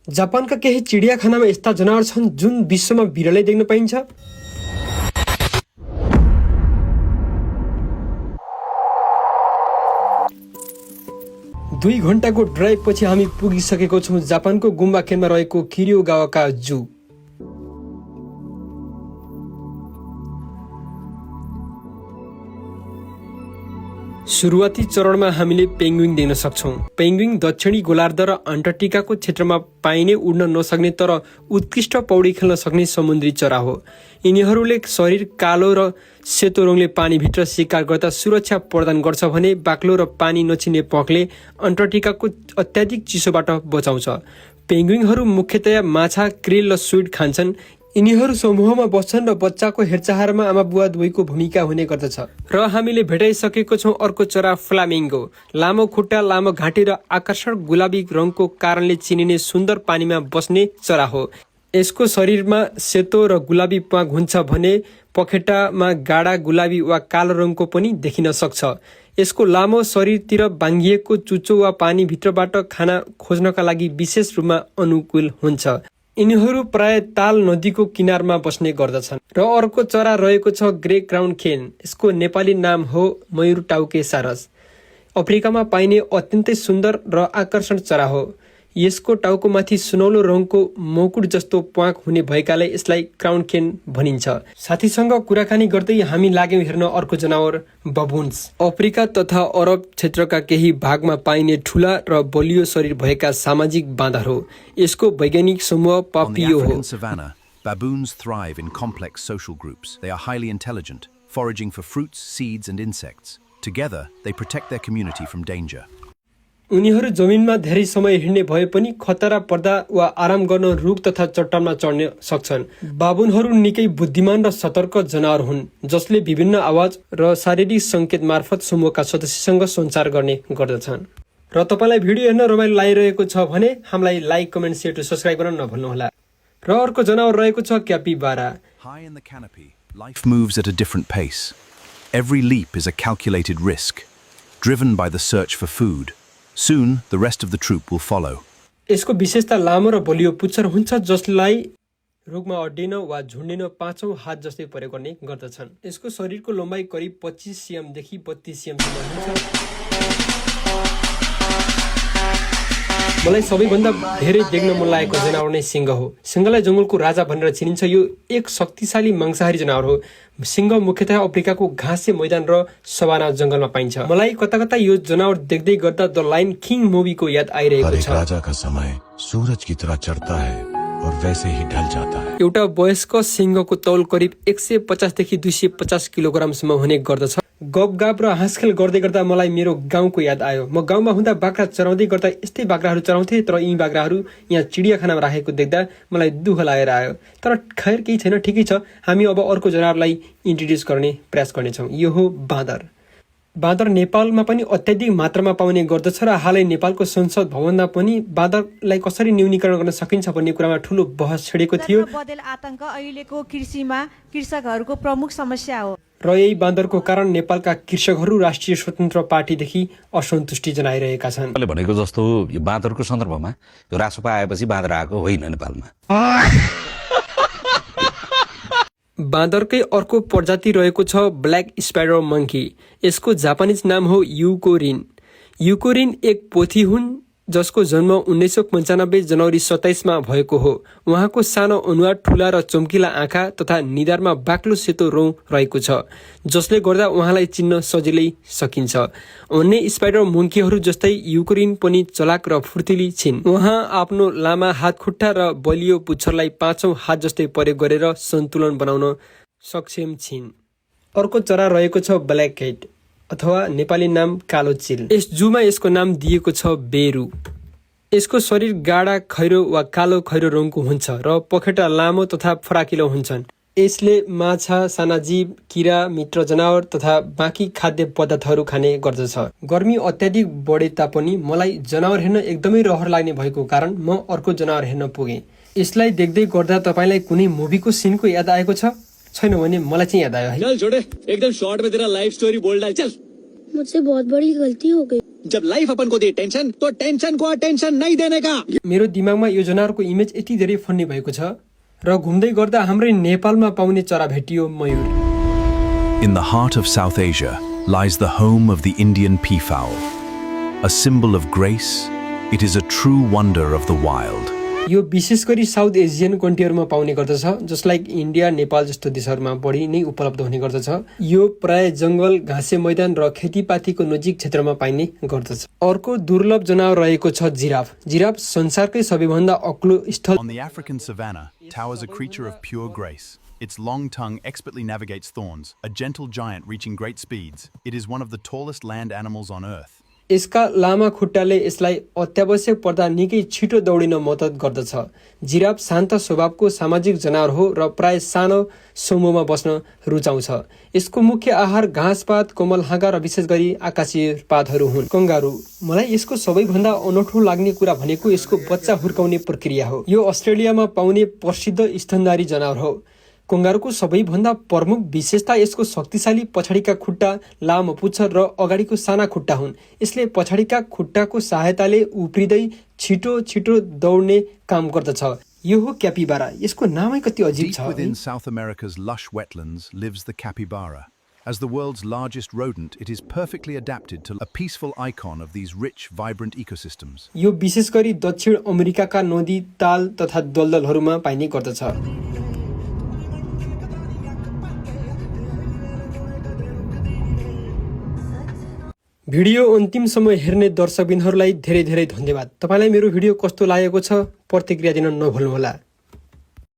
जापानका केही चिडियाखानामा यस्ता जनावर छन् जुन विश्वमा बिरलै देख्न पाइन्छ। दुई घण्टाको ड्राइभ पछि हामी पुगिसकेको छौँ जापानको गुम्बाखेलमा रहेको किरियोगावाका जू। सुरुवाती चरणमा हामीले पेंगुइन देख्न सक्छौं। पेंगुइन दक्षिणी गोलार्ध र अन्टार्कटिकाको क्षेत्रमा पाइने उड्न नसक्ने तर उत्कृष्ट पौडी खेल्न सक्ने समुद्री चरा हो। यिनीहरूले शरीर कालो र सेतो रङले पानीभित्र शिकार गर्दा सुरक्षा प्रदान गर्छ भने बाक्लो र पानी नछिने प्वाखले अन्टार्कटिकाको अत्याधिक चिसोबाट बचाउँछ। पेंगुइनहरू मुख्यतया माछा, क्रेल र स्क्विड खान्छन्। यिनीहरू समूहमा बस्छन् र बच्चाको हेरचाहमा आमा बुवा दुवैको भूमिका हुने गर्दछ। र हामीले भेटाइसकेको छौं अर्को चरा फ्लामिङ्गो। लामो खुट्टा, लामो घाँटी र आकर्षक गुलाबी रङको कारणले चिनिने सुन्दर पानीमा बस्ने चरा हो। यसको शरीरमा सेतो र गुलाबी प्वाख हुन्छ भने पखेटामा गाढा गुलाबी वा कालो रङको पनि देखिन सक्छ। यसको लामो शरीरतिर बाङ्गिएको चुच्चो वा पानीभित्रबाट खाना खोज्नका लागि विशेष रूपमा अनुकूल हुन्छ। यिनीहरू प्राय ताल नदीको किनारमा बस्ने गर्दछन्। र अर्को चरा रहेको छ ग्रे क्राउन खेन। यसको नेपाली नाम हो मयूर टाउके सारस। अफ्रिकामा पाइने अत्यन्तै सुन्दर र आकर्षण चरा हो। यसको टाउकोमाथि सुनौलो रङको मौकुट जस्तो प्वाख हुने भएकाले यसलाई क्राउन खेन भनिन्छ। साथीसँग कुराकानी गर्दै हामी लाग्यौं हेर्न अर्को जनावर बबुन्स। अफ्रिका तथा अरब क्षेत्रका केही भागमा पाइने ठूला र बलियो शरीर भएका सामाजिक बाँदर हो। यसको वैज्ञानिक समूह पापियो हो। Baboons thrive in complex social groups. They are highly intelligent, foraging for fruits, seeds and insects. Together, they protect their community from danger. उनीहरू जमिनमा धेरै समय हिँड्ने भए पनि खतरा पर्दा वा आराम गर्न रुख तथा चट्टानमा चढ्न सक्छन्। बाबुनहरू निकै बुद्धिमान र सतर्क जनावर हुन् जसले विभिन्न आवाज र शारीरिक संकेत मार्फत समूहका सदस्यसँग सञ्चार गर्ने गर्दछन्। र तपाईलाई भिडियो हेर्न रमाइलो लागिरहेको छ भने हामीलाई लाइक, कमेन्ट, शेयर र सब्स्क्राइब गर्न नभुल्नुहोला। र अर्को जनावर रहेको छ क्यापिबारा। High in the canopy, life moves at a different pace. Every leap is a calculated risk, driven by the search for food. Soon, the rest of the troop will follow. यसको विशेषता लामो र बलियो पुच्छर हुन्छ जसलाई रुखमा अड्डिन वा झुन्डिन 5औं हात जस्तै प्रयोग गर्ने गर्दछन्। यसको शरीरको लम्बाइ करिब 25 cm देखि 32 cm सम्म हुन्छ। मलाई सबैभन्दा धेरै देख्न मन लागेको जनावर नै सिंह हो। सिंहलाई जंगलको राजा भनेर चिनिन्छ। यो एक शक्तिशाली मांसाहारी जनावर हो। सिंह मुख्यतया अफ्रिकाको घाँसे मैदान र सवाना जंगलमा पाइन्छ। मलाई कता कता यो जनावर देख्दै गर्दा द लायन किङ मुभीको याद आइरहेको छ। राजा का समय सूरज की तरह चढ़ता है और वैसे ही ढल जाता है। एउटा वयस्क सिंहको तौल करिब 150 देखि 250 किलोग्राम सम्म हुने गर्दछ। गफगाफ र हाँसखेल गर्दै गर्दा मलाई मेरो गाउँको याद आयो। म गाउँमा हुँदा बाख्रा चराउँदै गर्दा यस्तै बाख्राहरू चराउँथे, तर यी बाख्राहरू यहाँ चिडियाखानामा राखेको देख्दा मलाई दुःख लागेर आयो। तर खैर केही छैन, ठिकै छ। हामी अब अर्को जनावरलाई इन्ट्रोड्युस गर्ने प्रयास गर्नेछौँ। यो हो बाँदर। बाँदर नेपालमा पनि अत्याधिक मात्रामा पाउने गर्दछ र हालै नेपालको संसद भवनमा पनि बाँदरलाई कसरी न्यूनीकरण गर्न सकिन्छ भन्ने कुरामा ठूलो बहस छिडेको थियो। बदल आतंक अहिलेको कृषिमा कृषकहरूको प्रमुख समस्या हो र यही बाँदरको कारण नेपालका कृषकहरू राष्ट्रिय स्वतन्त्र पार्टीदेखि असन्तुष्टि जनाइरहेका छन्। भनेको जस्तो यो बाँदरको सन्दर्भमा यो रासोपा आएपछि बाँदर आएको होइन नेपालमा। बाँदरकै अर्को प्रजाति रहेको छ ब्ल्याक स्पाइडर मंकी। यसको जापानिज नाम हो युकोरिन। युकोरिन एक पोथी हुन् जसको जन्म 1995 जनवरी 27 मा भएको हो। उहाँको सानो अनुहार, ठूला र चम्किला आँखा तथा निधारमा बाक्लो सेतो रौं रहेको छ जसले गर्दा उहाँलाई चिन्न सजिलै सकिन्छ। अन्य स्पाइडर मंकीहरू जस्तै युकोरिन पनि चलाक र फुर्तिली छिन्। उहाँ आफ्नो लामा हात खुट्टा र बलियो पुच्छरलाई 5औं हात जस्तै प्रयोग गरेर सन्तुलन बनाउन सक्षम छिन्। अर्को चरा रहेको छ ब्ल्याक कैट अथवा नेपाली नाम कालो चिल। यस जूमा यसको नाम दिएको छ बेरु। यसको शरीर गाढा खैरो वा कालो खैरो रङको हुन्छ र पखेटा लामो तथा फराकिलो हुन्छन्। यसले माछा, साना जीव, किरा, मित्र जनावर तथा बाँकी खाद्य पदार्थहरू खाने गर्दछ। गर्मी अत्याधिक बढे तापनि मलाई जनावर हेर्न एकदमै रहर लाग्ने भएको कारण म अर्को जनावर हेर्न पुगेँ। यसलाई देख्दै गर्दा तपाईलाई कुनै मुभीको सिनको याद आएको छ? छैन भने मलाई चाहिँ याद आयो है। चल छोड़े, एकदम शॉर्ट में तेरा लाइफ स्टोरी बोल डाल। चल। मुझसे बहुत बड़ी गलती हो गई। जब लाइफ अपन को दे टेंशन तो टेंशन को अटेंशन नहीं देने का। मेरो दिमागमा यो जनावरको इमेज यति धेरै फन्नी भएको छ र घुम्दै गर्दा हाम्रै नेपालमा पाउने चरा भेटियो मयूर। In the heart of South Asia lies the home of the Indian peafowl. A symbol of grace, it is a true wonder of the wild. यो विशेष गरी साउथ एसियन कन्ट्रीहरूमा पाउने गर्दछ, जसलाई इन्डिया नेपाल जस्तो देशहरूमा बढी नै उपलब्ध हुने गर्दछ। यो प्राय जंगल, घाँसे मैदान र खेतीपातीको नजिक क्षेत्रमा पाइने गर्दछ। अर्को दुर्लभ जनावर रहेको छ जिराफ। जिराफ संसारकै सबैभन्दा अग्लो स्थल। On the African savanna towers a creature of pure grace. Its long tongue expertly navigates thorns, a gentle giant reaching great speeds. It is one of the tallest land animals on earth. यसका लामा खुट्टाले यसलाई अत्यावश्यक पर्दा निकै छिटो दौडिन मद्दत गर्दछ। Giraffe शान्त स्वभावको सामाजिक जनावर हो र प्राय सानो समूहमा बस्न रुचाउँछ। यसको मुख्य आहार घाँसपात, कोमल हाँगा र विशेष गरी आकाशीय पातहरू हुन्। कंगारू, मलाई यसको सबैभन्दा अनौठो लाग्ने कुरा भनेको यसको बच्चा हुर्काउने प्रक्रिया हो। यो अस्ट्रेलियामा पाउने प्रसिद्ध स्तनधारी जनावर हो। कंगारूको सबैभन्दा प्रमुख विशेषता यसको शक्तिशाली पछाडिका खुट्टा, लामो पुच्छ र अगाडिको साना खुट्टा हुन्। यसले पछाडिका खुट्टाको सहायताले उफ्रिँदै छिटो छिटो दौड्ने काम गर्दछ। यो हो क्यापिबारा। यसको नामै कति अजीब Deep छ। within South America's lush wetlands lives the capybara. As the world's largest rodent, it is perfectly adapted to a peaceful icon of these rich, vibrant ecosystems. यो विशेष गरी दक्षिण अमेरिकाका नदी, ताल तथा दलदलहरूमा पाइने गर्दछ। भिडियो अन्तिमसम्म हेर्ने दर्शकबिनहरूलाई धेरै धेरै धन्यवाद। तपाईलाई मेरो भिडियो कस्तो लागेको छ प्रतिक्रिया दिन नभुल्नुहोला।